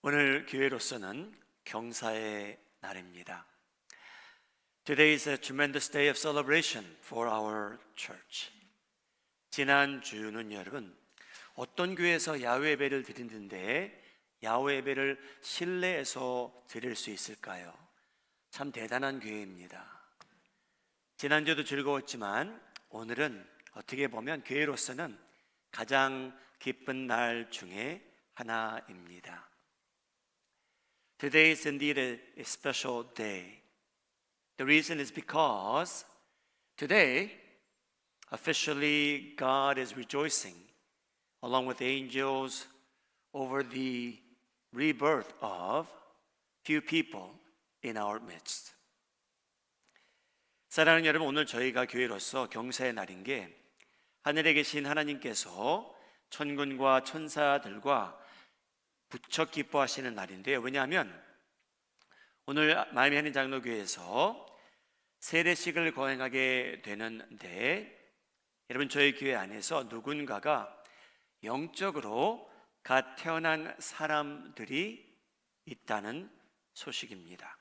오늘 교회로서는 경사의 날입니다. Today is a tremendous day of celebration for our church. 지난주는 여러분 어떤 교회에서 야외 예배를 드리는데 야외 예배를 실내에서 드릴 수 있을까요? 참 대단한 교회입니다. 지난주도 즐거웠지만 오늘은 어떻게 보면 교회로서는 가장 기쁜 날 중에 하나입니다. Today is indeed a special day. The reason is because today, officially, God is rejoicing along with angels over the rebirth of few people in our midst. 사랑하는 여러분, 오늘 저희가 교회로서 경사의 날인 게 하늘에 계신 하나님께서 천군과 천사들과 부쩍 기뻐하시는 날인데요. 왜냐하면 오늘 마이애미 한인 장로교회에서 세례식을 거행하게 되는데 여러분 저희 교회 안에서 누군가가 영적으로 갓 태어난 사람들이 있다는 소식입니다.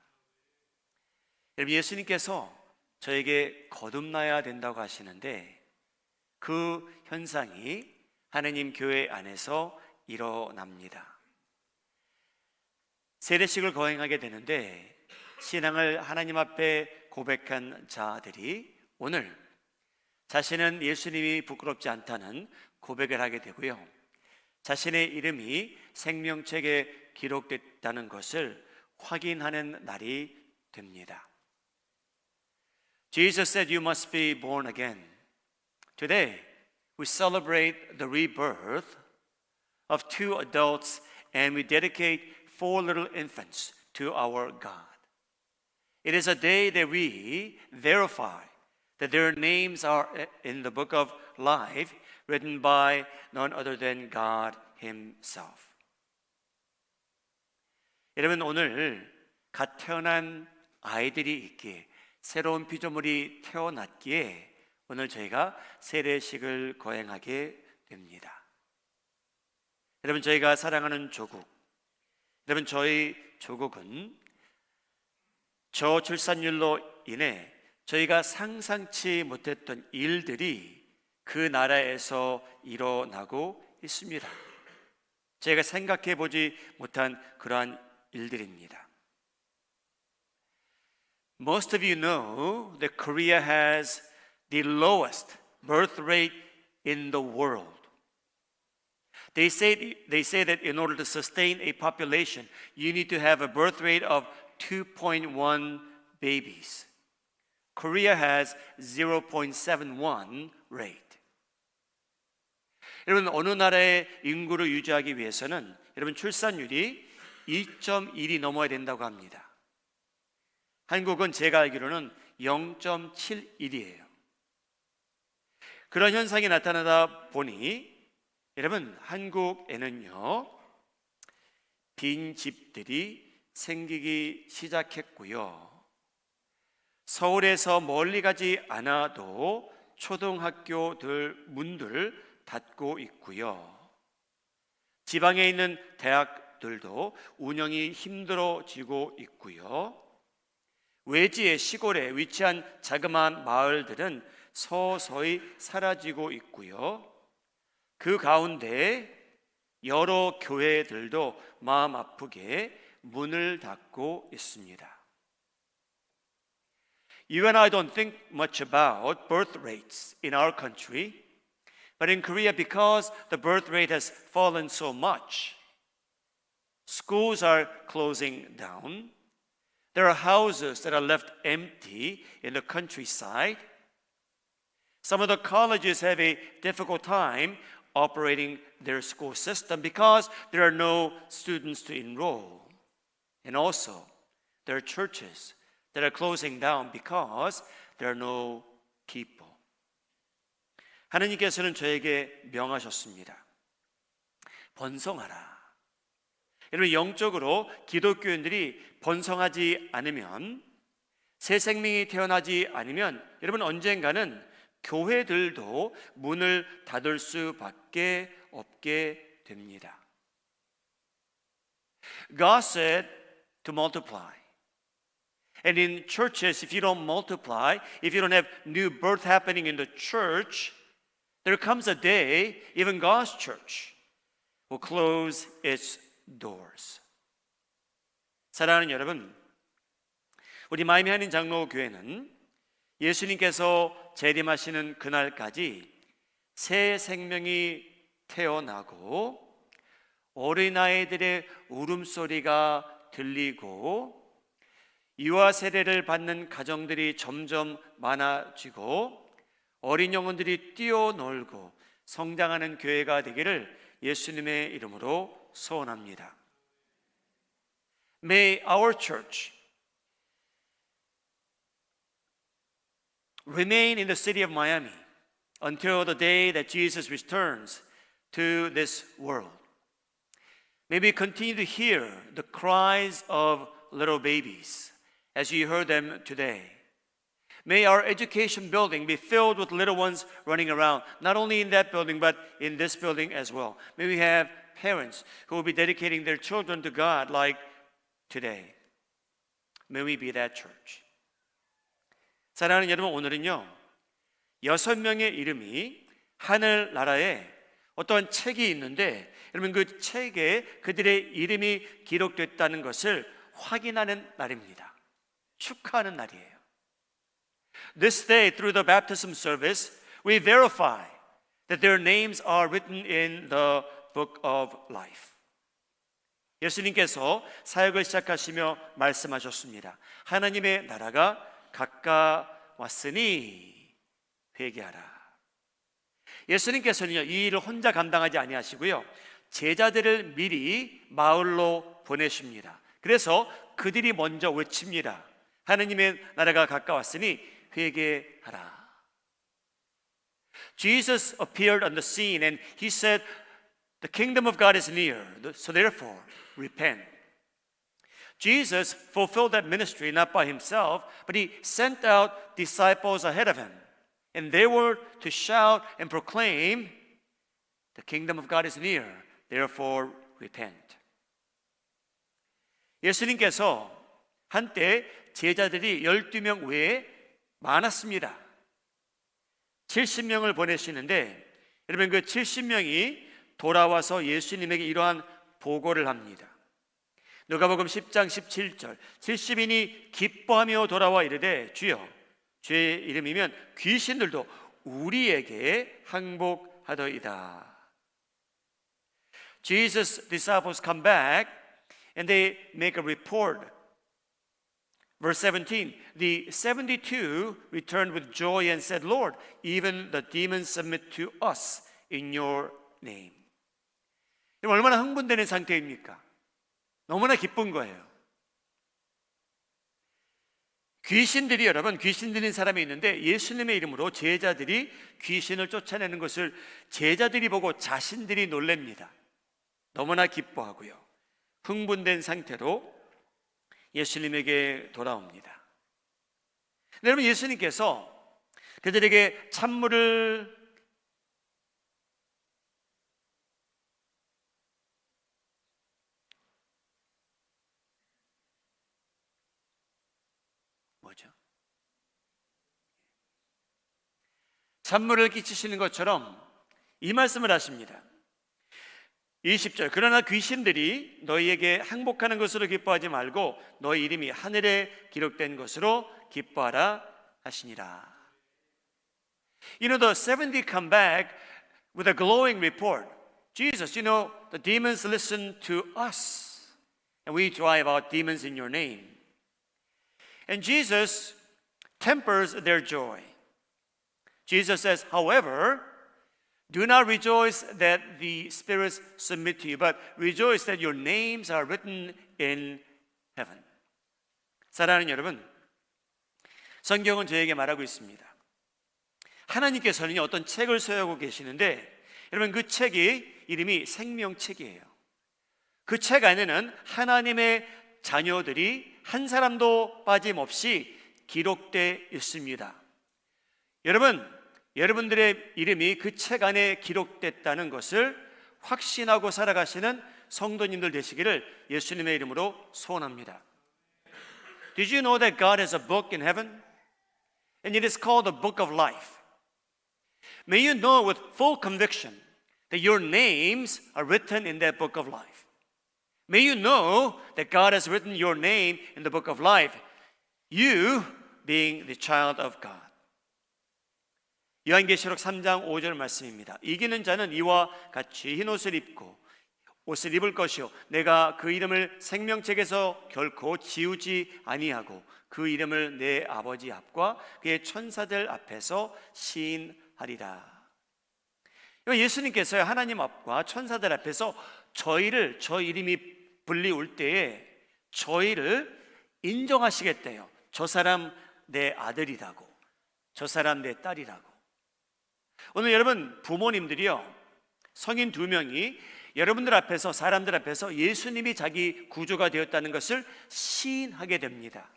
여러분 예수님께서 저에게 거듭나야 된다고 하시는데 그 현상이 하나님 교회 안에서 일어납니다. 세례식을 거행하게 되는데 신앙을 하나님 앞에 고백한 자들이 오늘 자신은 예수님이 부끄럽지 않다는 고백을 하게 되고요. 자신의 이름이 생명책에 기록됐다는 것을 확인하는 날이 됩니다. Jesus said, "You must be born again." Today, we celebrate the rebirth of two adults and we dedicate four little infants to our God. It is a day that we verify that their names are in the book of life written by none other than God Himself. 여러분 오늘 갓 태어난 아이들이 있기에 새로운 피조물이 태어났기에 오늘 저희가 세례식을 거행하게 됩니다. 여러분 저희가 사랑하는 조국, 여러분 저희 조국은 저출산율로 인해 저희가 상상치 못했던 일들이 그 나라에서 일어나고 있습니다. 저희가 생각해 보지 못한 그러한 일들입니다. Most of you know that Korea has the lowest birth rate in the world. They say that in order to sustain a population, you need to have a birth rate of 2.1 babies. Korea has 0.71 rate. 여러분 어느 나라의 인구를 유지하기 위해서는 여러분 출산율이 2.1이 넘어야 된다고 합니다. 한국은 제가 알기로는 0.71이에요. 그런 현상이 나타나다 보니 여러분 한국에는요 빈집들이 생기기 시작했고요. 서울에서 멀리 가지 않아도 초등학교들 문들 닫고 있고요. 지방에 있는 대학들도 운영이 힘들어지고 있고요. 외지의 시골에 위치한 자그마한 마을들은 서서히 사라지고 있고요. 그 가운데 여러 교회들도 마음 아프게 문을 닫고 있습니다. You and I don't think much about birth rates in our country, but in Korea, because the birth rate has fallen so much, schools are closing down. There are houses that are left empty in the countryside. Some of the colleges have a difficult time operating their school system because there are no students to enroll. And also, there are churches that are closing down because there are no people. 하나님께서는 저에게 명하셨습니다. 번성하라. 여러분 영적으로 기독교인들이 번성하지 않으면 새 생명이 태어나지 않으면 여러분 언젠가는 교회들도 문을 닫을 수밖에 없게 됩니다. God said to multiply. And in churches, if you don't multiply, if you don't have new birth happening in the church, there comes a day, even God's church will close its doors. 사랑하는 여러분, 우리 마이미 한인 장로교회는 예수님께서 재림하시는 그날까지 새 생명이 태어나고 어린아이들의 울음소리가 들리고 유아 세례를 받는 가정들이 점점 많아지고 어린 영혼들이 뛰어놀고 성장하는 교회가 되기를 예수님의 이름으로 소원합니다. May our church remain in the city of Miami until the day that Jesus returns to this world. May we continue to hear the cries of little babies as you heard them today. May our education building be filled with little ones running around, not only in that building, but in this building as well. May we have parents who will be dedicating their children to God like today. May we be that church. 사랑하는 여러분, 오늘은요 6명의 이름이 하늘나라에 어떠한 책이 있는데 여러분 그 책에 그들의 이름이 기록됐다는 것을 확인하는 날입니다. 축하하는 날이에요. This day, through the baptism service, we verify that their names are written in the book of life. 예수님께서 사역을 시작하시며 말씀하셨습니다. 하나님의 나라가 가까웠으니 회개하라. 예수님께서는요 이 일을 혼자 감당하지 아니하시고요 제자들을 미리 마을로 보내십니다. 그래서 그들이 먼저 외칩니다. 하나님의 나라가 가까웠으니 회개하라. Jesus appeared on the scene and he said, the kingdom of God is near, so therefore repent. Jesus fulfilled that ministry not by himself, but he sent out disciples ahead of him. And they were to shout and proclaim, the kingdom of God is near, therefore repent. 예수님께서 한때 제자들이 12명 외에 많았습니다. 70명을 보내시는데 여러분 그 70명이 돌아와서 예수님에게 이러한 보고를 합니다. 누가복음 10장 17절 70인이 기뻐하며 돌아와 이르되 주여 주의 이름이면 귀신들도 우리에게 항복하더이다. Jesus' disciples come back and they make a report. Verse 17, the 72 returned with joy and said, Lord, even the demons submit to us in your name. 얼마나 흥분되는 상태입니까? 너무나 기쁜 거예요. 귀신들이 여러분 귀신 들린 사람이 있는데 예수님의 이름으로 제자들이 귀신을 쫓아내는 것을 제자들이 보고 자신들이 놀랍니다. 너무나 기뻐하고요. 흥분된 상태로 예수님에게 돌아옵니다. 여러분 예수님께서 그들에게 찬물을 찬물을 끼치시는 것처럼 이 말씀을 하십니다. 20절 그러나 귀신들이 너희에게 항복하는 것으로 기뻐하지 말고 너희 이름이 하늘에 기록된 것으로 기뻐하라 하시니라. You know the 70 come back with a glowing report. Jesus, you know the demons listen to us and we drive out demons in your name. And Jesus tempers their joy. Jesus says, however, do not rejoice that the spirits submit to you, but rejoice that your names are written in heaven. 사랑하는 여러분, 성경은 저에게 말하고 있습니다. 하나님께서는 어떤 책을 소유하고 계시는데 여러분 그 책이 이름이 생명책이에요. 그 책 안에는 하나님의 자녀들이 한 사람도 빠짐없이 기록되어 있습니다. 여러분, 여러분들의 이름이 그 책 안에 기록됐다는 것을 확신하고 살아가시는 성도님들 되시기를 예수님의 이름으로 소원합니다. Did you know that God has a book in heaven? And it is called the Book of Life. May you know with full conviction that your names are written in that Book of Life. May you know that God has written your name in the Book of Life, you being the child of God. 요한계시록 3장 5절 말씀입니다. 이기는 자는 이와 같이 흰 옷을 입고 옷을 입을 것이요 내가 그 이름을 생명책에서 결코 지우지 아니하고 그 이름을 내 아버지 앞과 그의 천사들 앞에서 시인하리라. 예수님께서 하나님 앞과 천사들 앞에서 저 이름이 불리울 때에 저희를 인정하시겠대요. 저 사람 내 아들이라고, 저 사람 내 딸이라고. 오늘 여러분 부모님들이요, 성인 2명이 여러분들 앞에서, 사람들 앞에서 예수님이 자기 구주가 되었다는 것을 시인하게 됩니다.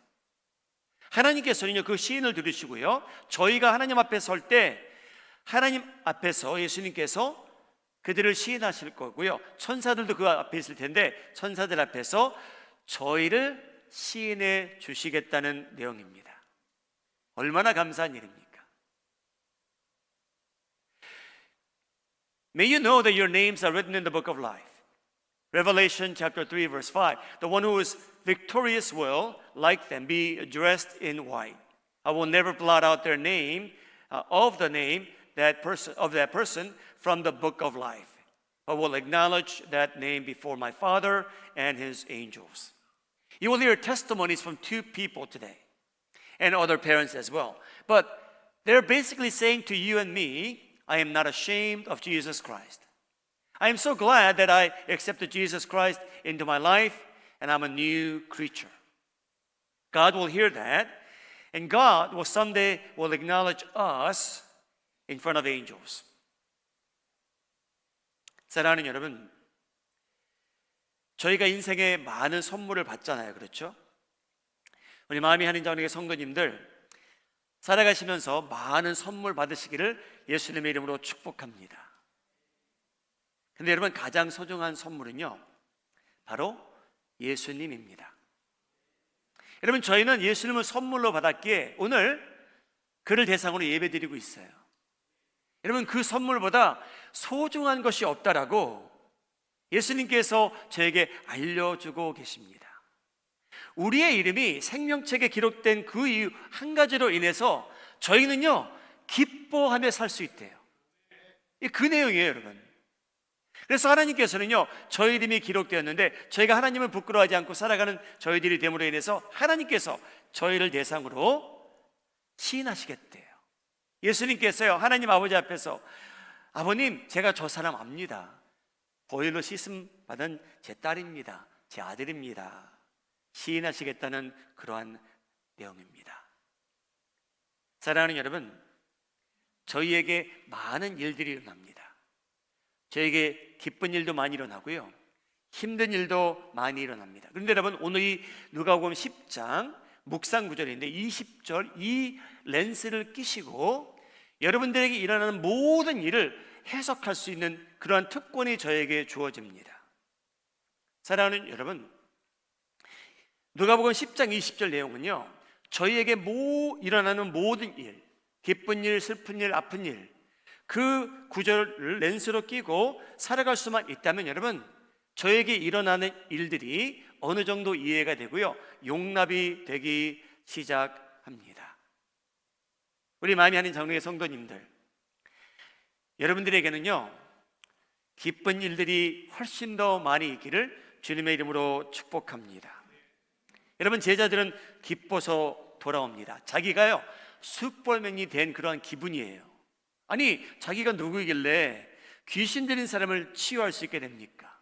하나님께서는요 그 시인을 들으시고요, 저희가 하나님 앞에 설 때 하나님 앞에서 예수님께서 그들을 시인하실 거고요, 천사들도 그 앞에 있을 텐데 천사들 앞에서 저희를 시인해 주시겠다는 내용입니다. 얼마나 감사한 일입니까? May you know that your names are written in the book of life. Revelation chapter 3 verse 5. The one who is victorious will, like them, be dressed in white. I will never blot out their name, of the name that person from the book of life. I will acknowledge that name before my Father and his angels. You will hear testimonies from 2 people today and other parents as well. But they're basically saying to you and me, I am not ashamed of Jesus Christ. I am so glad that I accepted Jesus Christ into my life and I'm a new creature. God will hear that, and God will someday acknowledge us in front of angels. 사랑하는 여러분, 저희가 인생에 많은 선물을 받잖아요. 그렇죠? 우리 마음이 하는 자원의 성도님들 살아가시면서 많은 선물 받으시기를 예수님의 이름으로 축복합니다. 근데 여러분, 가장 소중한 선물은요 바로 예수님입니다. 여러분, 저희는 예수님을 선물로 받았기에 오늘 그를 대상으로 예배드리고 있어요. 여러분, 그 선물보다 소중한 것이 없다라고 예수님께서 저에게 알려주고 계십니다. 우리의 이름이 생명책에 기록된 그 이유 한 가지로 인해서 저희는요 기뻐하며 살 수 있대요. 그 내용이에요, 여러분. 그래서 하나님께서는요 저희 이름이 기록되었는데 저희가 하나님을 부끄러워하지 않고 살아가는 저희들이 됨으로 인해서 하나님께서 저희를 대상으로 시인하시겠대요. 예수님께서요 하나님 아버지 앞에서 아버님, 제가 저 사람 압니다. 보혈로 씻음 받은 제 딸입니다. 제 아들입니다. 시인하시겠다는 그러한 내용입니다. 사랑하는 여러분, 저희에게 많은 일들이 일어납니다. 저에게 기쁜 일도 많이 일어나고요, 힘든 일도 많이 일어납니다. 그런데 여러분, 오늘 이 누가복음 10장 묵상 구절인데 20절 이 렌스를 끼시고 여러분들에게 일어나는 모든 일을 해석할 수 있는 그러한 특권이 저에게 주어집니다. 사랑하는 여러분, 누가복음 10장 20절 내용은요 저희에게 일어나는 모든 일, 기쁜 일, 슬픈 일, 아픈 일, 그 구절을 렌스로 끼고 살아갈 수만 있다면 여러분, 저에게 일어나는 일들이 어느 정도 이해가 되고요 용납이 되기 시작합니다. 우리 마음이 하는 장로의 성도님들, 여러분들에게는요 기쁜 일들이 훨씬 더 많이 있기를 주님의 이름으로 축복합니다. 여러분, 제자들은 기뻐서 돌아옵니다. 자기가요 숯불맨이 된 그러한 기분이에요. 아니, 자기가 누구이길래 귀신 들린 사람을 치유할 수 있게 됩니까?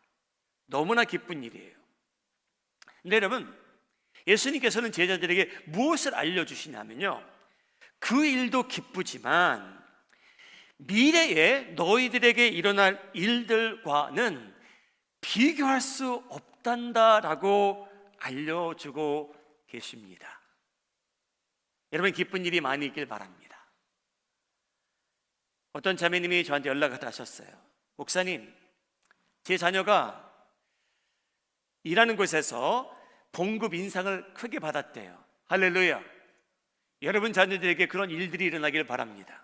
너무나 기쁜 일이에요. 근데 여러분, 예수님께서는 제자들에게 무엇을 알려주시냐면요 그 일도 기쁘지만 미래에 너희들에게 일어날 일들과는 비교할 수 없단다라고 알려주고 계십니다. 여러분, 기쁜 일이 많이 있길 바랍니다. 어떤 자매님이 저한테 연락을 하셨어요. 목사님, 제 자녀가 일하는 곳에서 봉급 인상을 크게 받았대요. 할렐루야. 여러분 자녀들에게 그런 일들이 일어나길 바랍니다.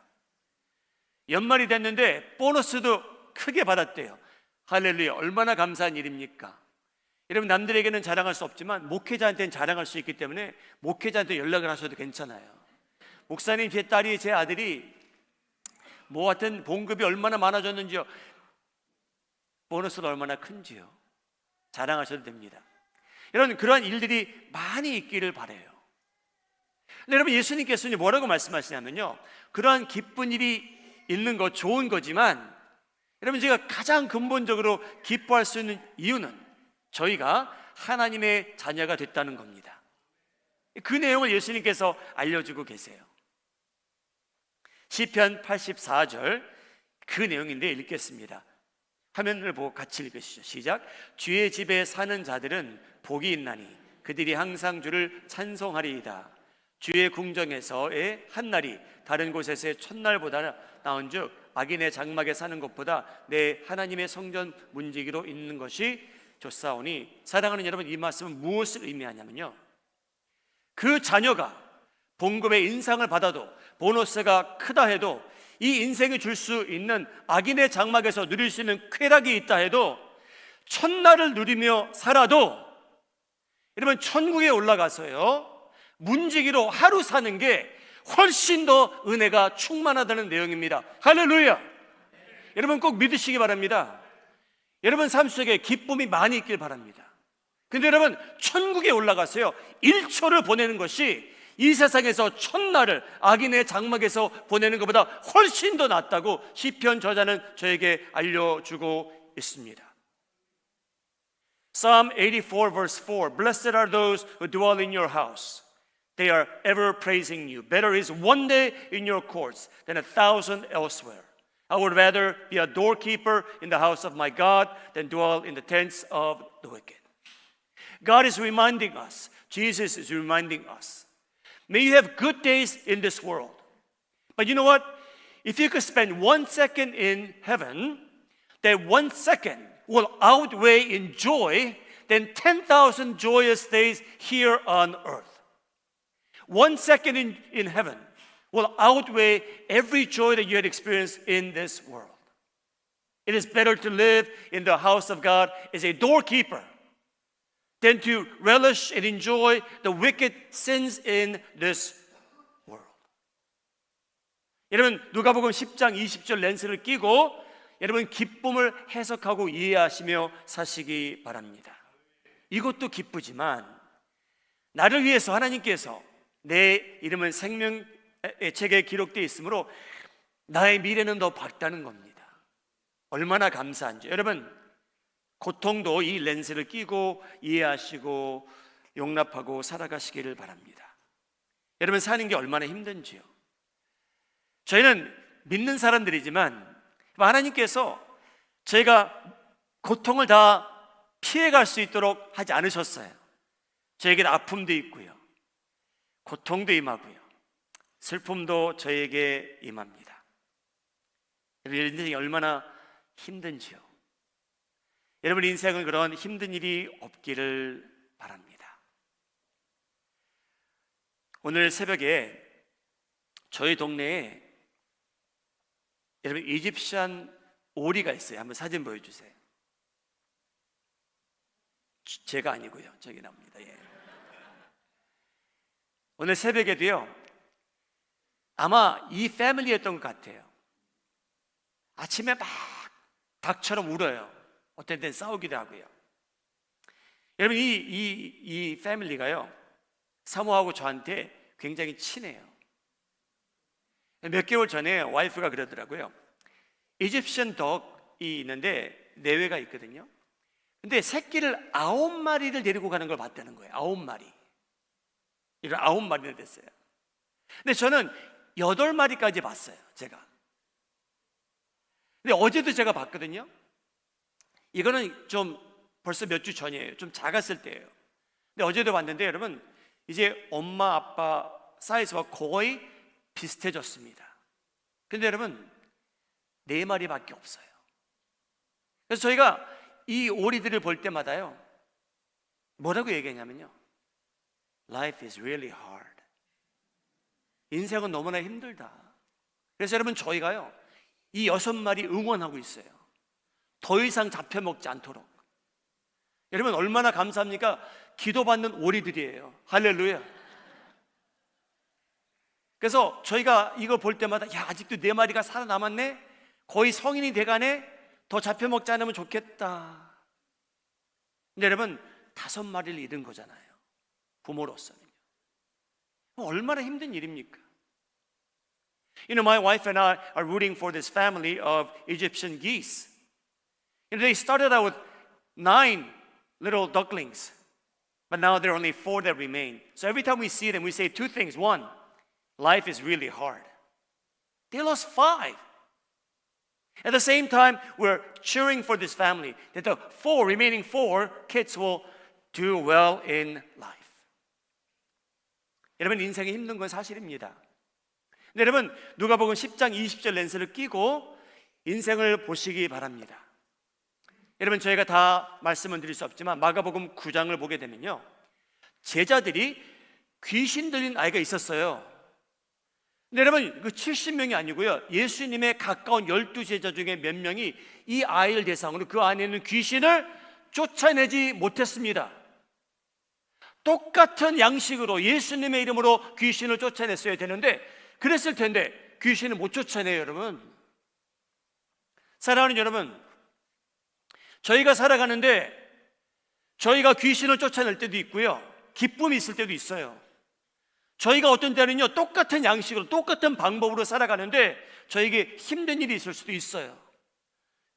연말이 됐는데 보너스도 크게 받았대요. 할렐루야. 얼마나 감사한 일입니까? 여러분, 남들에게는 자랑할 수 없지만 목회자한테는 자랑할 수 있기 때문에 목회자한테 연락을 하셔도 괜찮아요. 목사님, 제 딸이, 제 아들이 뭐 하여튼 봉급이 얼마나 많아졌는지요, 보너스가 얼마나 큰지요, 자랑하셔도 됩니다. 여러분, 그러한 일들이 많이 있기를 바라요. 근데 여러분, 예수님께서는 뭐라고 말씀하시냐면요, 그러한 기쁜 일이 있는 거 좋은 거지만 여러분, 제가 가장 근본적으로 기뻐할 수 있는 이유는 저희가 하나님의 자녀가 됐다는 겁니다. 그 내용을 예수님께서 알려주고 계세요. 시편 84절 그 내용인데 읽겠습니다. 화면을 보고 같이 읽으시죠. 시작. 주의 집에 사는 자들은 복이 있나니 그들이 항상 주를 찬송하리이다. 주의 궁정에서의 한날이 다른 곳에서의 첫날보다 나은즉 악인의 장막에 사는 것보다 내 하나님의 성전 문지기로 있는 것이 좋사오니. 사랑하는 여러분, 이 말씀은 무엇을 의미하냐면요, 그 자녀가 봉급의 인상을 받아도 보너스가 크다 해도 이 인생이 줄 수 있는 악인의 장막에서 누릴 수 있는 쾌락이 있다 해도 첫날을 누리며 살아도 여러분, 천국에 올라가서요 문지기로 하루 사는 게 훨씬 더 은혜가 충만하다는 내용입니다. 할렐루야. 여러분, 꼭 믿으시기 바랍니다. 여러분 삶 속에 기쁨이 많이 있길 바랍니다. 근데 여러분, 천국에 올라가서요 1초를 보내는 것이 이 세상에서 첫날을 악인의 장막에서 보내는 것보다 훨씬 더 낫다고 시편 저자는 저에게 알려주고 있습니다. Psalm 84 verse 4 Blessed are those who dwell in your house. They are ever praising you. Better is one day in your courts than 1,000 elsewhere. I would rather be a doorkeeper in the house of my God than dwell in the tents of the wicked. God is reminding us, Jesus is reminding us, may you have good days in this world. But you know what? If you could spend 1 second in heaven, that 1 second will outweigh in joy than 10,000 joyous days here on earth. 1 second in heaven will outweigh every joy that you had experienced in this world. It is better to live in the house of God as a doorkeeper than to relish and enjoy the wicked sins in this world. 여러분, 누가복음 10장 20절 렌스를 끼고 여러분 기쁨을 해석하고 이해하시며 사시기 바랍니다. 이것도 기쁘지만 나를 위해서 하나님께서 내 이름은 생명의 책에 기록되어 있으므로 나의 미래는 더 밝다는 겁니다. 얼마나 감사한지. 여러분, 고통도 이 렌즈를 끼고 이해하시고 용납하고 살아가시기를 바랍니다. 여러분, 사는 게 얼마나 힘든지요. 저희는 믿는 사람들이지만 하나님께서 저희가 고통을 다 피해갈 수 있도록 하지 않으셨어요. 저에게는 아픔도 있고요, 고통도 임하고요, 슬픔도 저에게 임합니다. 여러분, 인생이 얼마나 힘든지요. 여러분 인생은 그런 힘든 일이 없기를 바랍니다. 오늘 새벽에 저희 동네에 여러분 이집션 오리가 있어요. 한번 사진 보여주세요. 제가 아니고요, 저기 나옵니다. 예. 오늘 새벽에도요, 아마 이 패밀리였던 것 같아요. 아침에 막 닭처럼 울어요. 어떤 때는 싸우기도 하고요. 여러분, 이 패밀리가요, 사모하고 저한테 굉장히 친해요. 몇 개월 전에 와이프가 그러더라고요. 이집션 덕이 있는데 내외가 있거든요. 근데 새끼를 9마리를 데리고 가는 걸 봤다는 거예요. 9마리. 이런 9마리나 됐어요. 근데 저는 8마리까지 봤어요, 제가. 근데 어제도 제가 봤거든요. 이거는 좀 벌써 몇 주 전이에요. 좀 작았을 때예요. 근데 어제도 봤는데 여러분, 이제 엄마 아빠 사이즈와 거의 비슷해졌습니다. 근데 여러분, 4마리밖에 없어요. 그래서 저희가 이 오리들을 볼 때마다요, 뭐라고 얘기하냐면요, Life is really hard. 인생은 너무나 힘들다. 그래서 여러분, 저희가요, 이 6마리 응원하고 있어요. 더 이상 잡혀먹지 않도록. 여러분, 얼마나 감사합니까? 기도받는 오리들이에요. 할렐루야. 그래서 저희가 이거 볼 때마다, 야, 아직도 4마리가 살아남았네? 거의 성인이 돼가네? 더 잡혀먹지 않으면 좋겠다. 근데 여러분, 5마리를 잃은 거잖아요, 부모로서는요. 얼마나 힘든 일입니까? You know, my wife and I are rooting for this family of Egyptian geese. You know, they started out with 9 little ducklings, but now there are only 4 that remain. So every time we see them, we say 2 things. One, life is really hard. They lost 5. At the same time, we're cheering for this family that the remaining 4 kids will do well in life. 여러분, 인생이 힘든 건 사실입니다. 근데 여러분, 누가복음 10장 20절 렌즈를 끼고 인생을 보시기 바랍니다. 여러분, 저희가 다 말씀은 드릴 수 없지만 마가복음 9장을 보게 되면요, 제자들이 귀신 들린 아이가 있었어요. 근데 여러분, 그 70명이 아니고요, 예수님의 가까운 12제자 중에 몇 명이 이 아이를 대상으로 그 안에 있는 귀신을 쫓아내지 못했습니다. 똑같은 양식으로 예수님의 이름으로 귀신을 쫓아냈어야 되는데, 그랬을 텐데 귀신을 못 쫓아내요. 여러분, 사랑하는 여러분, 저희가 살아가는데 저희가 귀신을 쫓아낼 때도 있고요, 기쁨이 있을 때도 있어요. 저희가 어떤 때는요, 똑같은 양식으로 똑같은 방법으로 살아가는데 저에게 힘든 일이 있을 수도 있어요.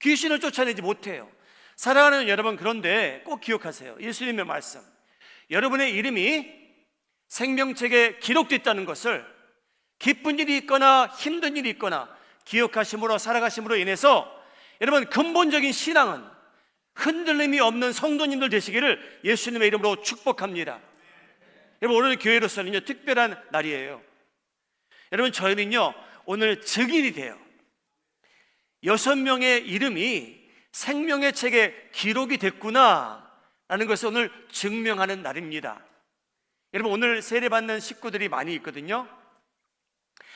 귀신을 쫓아내지 못해요. 사랑하는 여러분, 그런데 꼭 기억하세요. 예수님의 말씀, 여러분의 이름이 생명책에 기록됐다는 것을 기쁜 일이 있거나 힘든 일이 있거나 기억하심으로 살아가심으로 인해서 여러분, 근본적인 신앙은 흔들림이 없는 성도님들 되시기를 예수님의 이름으로 축복합니다. 여러분, 오늘 교회로서는요, 특별한 날이에요. 여러분, 저희는요, 오늘 증인이 돼요. 6명의 이름이 생명의 책에 기록이 됐구나 라는 것을 오늘 증명하는 날입니다. 여러분, 오늘 세례받는 식구들이 많이 있거든요.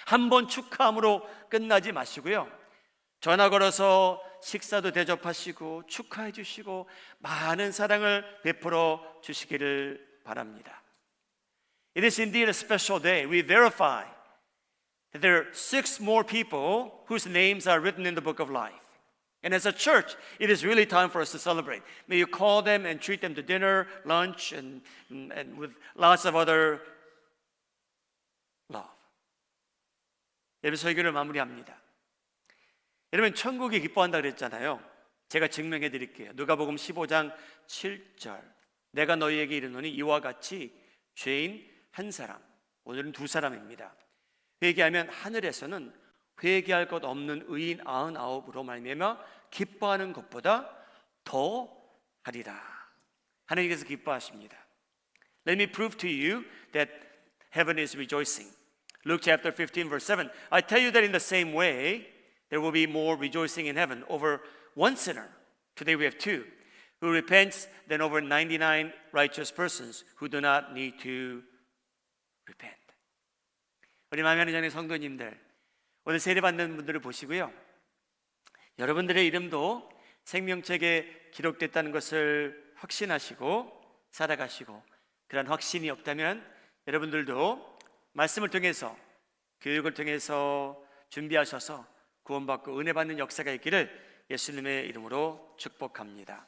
한번 축하함으로 끝나지 마시고요, 전화 걸어서 식사도 대접하시고 축하해 주시고 많은 사랑을 베풀어 주시기를 바랍니다. It is indeed a special day. We verify that there are 6 more people whose names are written in the book of life. And as a church, it is really time for us to celebrate. May you call them and treat them to dinner, lunch, and with lots of other love. 여러분, 설교를 마무리합니다. 여러분, 천국이 기뻐한다 그랬잖아요. 제가 증명해 드릴게요. 누가복음 15장 7절, 내가 너희에게 이르노니 이와 같이 죄인 1사람, 오늘은 2사람입니다. 회개하면 하늘에서는 회개할 것 없는 의인 99으로 말미암아 기뻐하는 것보다 더 하리라. 하나님께서 기뻐하십니다. Let me prove to you that heaven is rejoicing. Luke chapter 15 verse 7. I tell you that in the same way there will be more rejoicing in heaven over 1 sinner. Today we have 2 who repents than over 99 righteous persons who do not need to repent. 우리 마음의 하나님 성도님들, 오늘 세례받는 분들을 보시고요, 여러분들의 이름도 생명책에 기록됐다는 것을 확신하시고 살아가시고, 그런 확신이 없다면 여러분들도 말씀을 통해서, 교육을 통해서 준비하셔서 구원받고 은혜 받는 역사가 있기를 예수님의 이름으로 축복합니다.